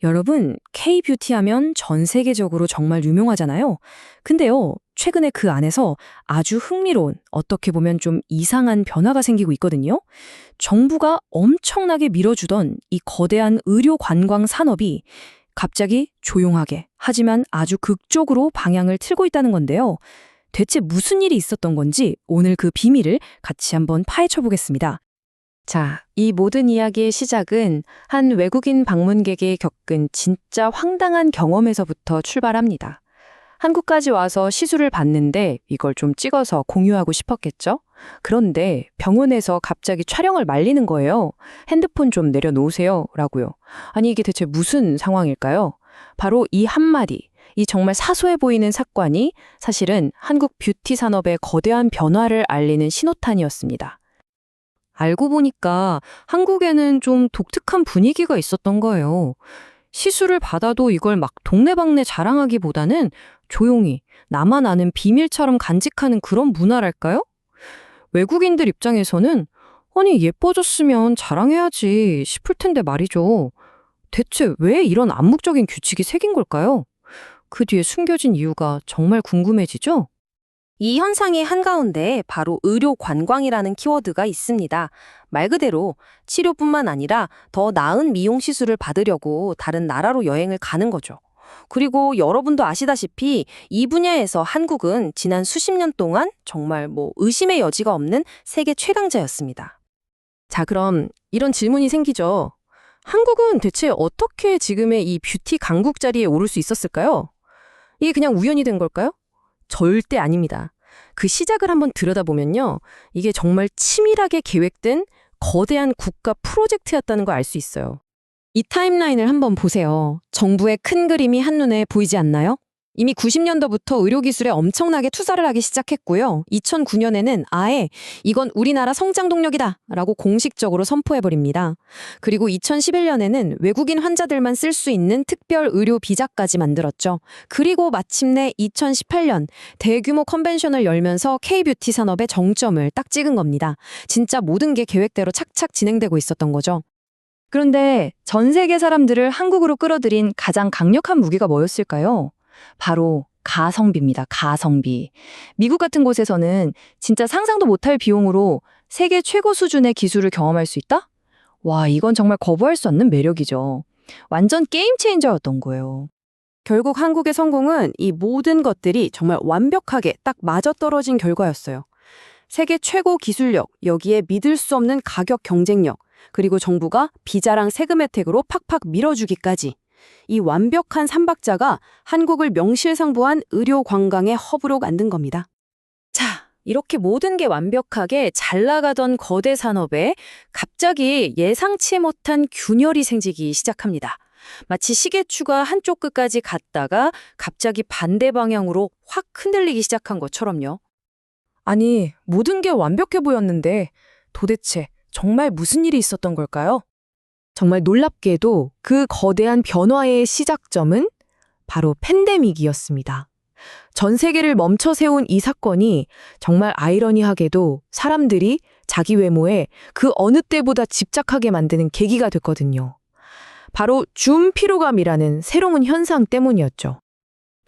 여러분, K-뷰티 하면 전 세계적으로 정말 유명하잖아요. 근데요, 최근에 그 안에서 아주 흥미로운, 어떻게 보면 좀 이상한 변화가 생기고 있거든요. 정부가 엄청나게 밀어주던 이 거대한 의료 관광 산업이 갑자기 조용하게, 하지만 아주 극적으로 방향을 틀고 있다는 건데요. 대체 무슨 일이 있었던 건지 오늘 그 비밀을 같이 한번 파헤쳐 보겠습니다. 자, 이 모든 이야기의 시작은 한 외국인 방문객이 겪은 진짜 황당한 경험에서부터 출발합니다. 한국까지 와서 시술을 받는데 이걸 좀 찍어서 공유하고 싶었겠죠? 그런데 병원에서 갑자기 촬영을 말리는 거예요. 핸드폰 좀 내려놓으세요. 라고요. 아니, 이게 대체 무슨 상황일까요? 바로 이 한마디, 이 정말 사소해 보이는 사건이 사실은 한국 뷰티 산업의 거대한 변화를 알리는 신호탄이었습니다. 알고 보니까 한국에는 좀 독특한 분위기가 있었던 거예요. 시술을 받아도 이걸 막 동네방네 자랑하기보다는 조용히 나만 아는 비밀처럼 간직하는 그런 문화랄까요? 외국인들 입장에서는 아니 예뻐졌으면 자랑해야지 싶을 텐데 말이죠. 대체 왜 이런 암묵적인 규칙이 생긴 걸까요? 그 뒤에 숨겨진 이유가 정말 궁금해지죠? 이 현상의 한가운데 바로 의료 관광이라는 키워드가 있습니다. 말 그대로 치료뿐만 아니라 더 나은 미용 시술을 받으려고 다른 나라로 여행을 가는 거죠. 그리고 여러분도 아시다시피 이 분야에서 한국은 지난 수십 년 동안 정말 의심의 여지가 없는 세계 최강자였습니다. 자, 그럼 이런 질문이 생기죠. 한국은 대체 어떻게 지금의 이 뷰티 강국 자리에 오를 수 있었을까요? 이게 그냥 우연이 된 걸까요? 절대 아닙니다. 그 시작을 한번 들여다보면요. 이게 정말 치밀하게 계획된 거대한 국가 프로젝트였다는 걸 알 수 있어요. 이 타임라인을 한번 보세요. 정부의 큰 그림이 한눈에 보이지 않나요? 이미 90년도부터 의료기술에 엄청나게 투자를 하기 시작했고요. 2009년에는 아예 이건 우리나라 성장 동력이다 라고 공식적으로 선포해버립니다. 그리고 2011년에는 외국인 환자들만 쓸 수 있는 특별 의료 비자까지 만들었죠. 그리고 마침내 2018년 대규모 컨벤션을 열면서 K-뷰티 산업의 정점을 딱 찍은 겁니다. 진짜 모든 게 계획대로 착착 진행되고 있었던 거죠. 그런데 전 세계 사람들을 한국으로 끌어들인 가장 강력한 무기가 뭐였을까요? 바로 가성비입니다. 가성비. 미국 같은 곳에서는 진짜 상상도 못할 비용으로 세계 최고 수준의 기술을 경험할 수 있다? 와, 이건 정말 거부할 수 없는 매력이죠. 완전 게임 체인저였던 거예요. 결국 한국의 성공은 이 모든 것들이 정말 완벽하게 딱 맞아떨어진 결과였어요. 세계 최고 기술력, 여기에 믿을 수 없는 가격 경쟁력, 그리고 정부가 비자랑 세금 혜택으로 팍팍 밀어주기까지. 이 완벽한 삼박자가 한국을 명실상부한 의료 관광의 허브로 만든 겁니다. 자, 이렇게 모든 게 완벽하게 잘 나가던 거대 산업에 갑자기 예상치 못한 균열이 생기기 시작합니다. 마치 시계추가 한쪽 끝까지 갔다가 갑자기 반대 방향으로 확 흔들리기 시작한 것처럼요. 아니, 모든 게 완벽해 보였는데 도대체 정말 무슨 일이 있었던 걸까요? 정말 놀랍게도 그 거대한 변화의 시작점은 바로 팬데믹이었습니다. 전 세계를 멈춰 세운 이 사건이 정말 아이러니하게도 사람들이 자기 외모에 그 어느 때보다 집착하게 만드는 계기가 됐거든요. 바로 줌 피로감이라는 새로운 현상 때문이었죠.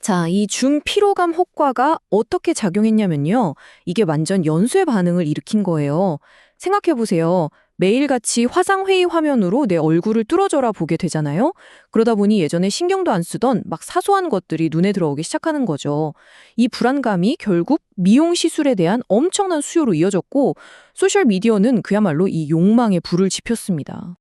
자, 이 줌 피로감 효과가 어떻게 작용했냐면요. 이게 완전 연쇄 반응을 일으킨 거예요. 생각해보세요. 매일같이 화상회의 화면으로 내 얼굴을 뚫어져라 보게 되잖아요. 그러다 보니 예전에 신경도 안 쓰던 막 사소한 것들이 눈에 들어오기 시작하는 거죠. 이 불안감이 결국 미용 시술에 대한 엄청난 수요로 이어졌고 소셜미디어는 그야말로 이 욕망의 불을 지폈습니다.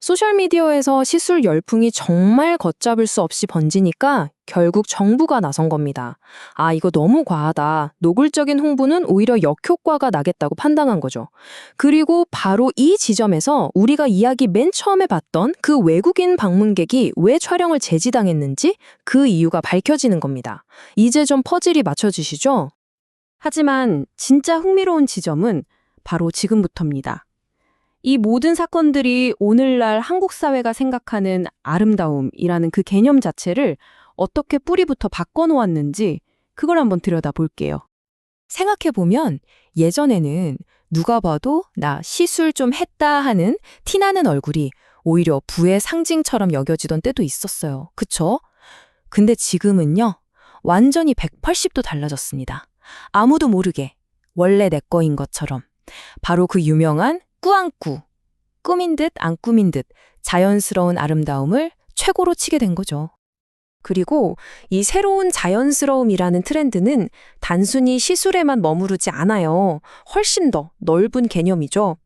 소셜미디어에서 시술 열풍이 정말 걷잡을 수 없이 번지니까 결국 정부가 나선 겁니다. 아, 이거 너무 과하다. 노골적인 홍보는 오히려 역효과가 나겠다고 판단한 거죠. 그리고 바로 이 지점에서 우리가 이야기 맨 처음에 봤던 그 외국인 방문객이 왜 촬영을 제지당했는지 그 이유가 밝혀지는 겁니다. 이제 좀 퍼즐이 맞춰지시죠? 하지만 진짜 흥미로운 지점은 바로 지금부터입니다. 이 모든 사건들이 오늘날 한국 사회가 생각하는 아름다움이라는 그 개념 자체를 어떻게 뿌리부터 바꿔놓았는지 그걸 한번 들여다볼게요. 생각해보면 예전에는 누가 봐도 나 시술 좀 했다 하는 티나는 얼굴이 오히려 부의 상징처럼 여겨지던 때도 있었어요. 그쵸? 근데 지금은요, 완전히 180도 달라졌습니다. 아무도 모르게, 원래 내 거인 것처럼. 바로 그 유명한 꾸안꾸. 꾸민 듯 안 꾸민 듯 자연스러운 아름다움을 최고로 치게 된 거죠. 그리고 이 새로운 자연스러움이라는 트렌드는 단순히 시술에만 머무르지 않아요. 훨씬 더 넓은 개념이죠.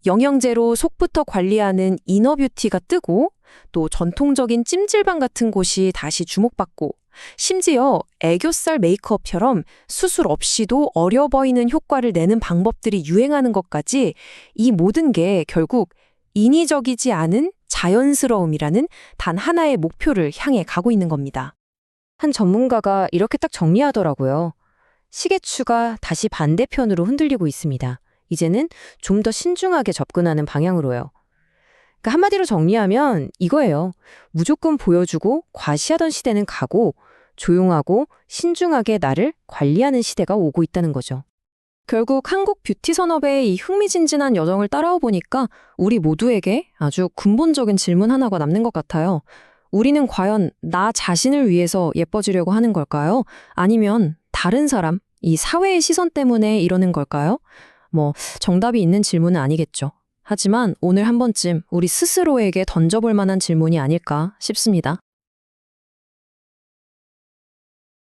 영양제로 속부터 관리하는 이너뷰티가 뜨고 또 전통적인 찜질방 같은 곳이 다시 주목받고 심지어 애교살 메이크업처럼 수술 없이도 어려 보이는 효과를 내는 방법들이 유행하는 것까지 이 모든 게 결국 인위적이지 않은 자연스러움이라는 단 하나의 목표를 향해 가고 있는 겁니다. 한 전문가가 이렇게 딱 정리하더라고요. 시계추가 다시 반대편으로 흔들리고 있습니다. 이제는 좀 더 신중하게 접근하는 방향으로요. 그러니까 한마디로 정리하면 이거예요. 무조건 보여주고 과시하던 시대는 가고 조용하고 신중하게 나를 관리하는 시대가 오고 있다는 거죠. 결국 한국 뷰티 산업의 이 흥미진진한 여정을 따라오 보니까 우리 모두에게 아주 근본적인 질문 하나가 남는 것 같아요. 우리는 과연 나 자신을 위해서 예뻐지려고 하는 걸까요? 아니면 다른 사람, 이 사회의 시선 때문에 이러는 걸까요? 정답이 있는 질문은 아니겠죠. 하지만 오늘 한 번쯤 우리 스스로에게 던져볼 만한 질문이 아닐까 싶습니다.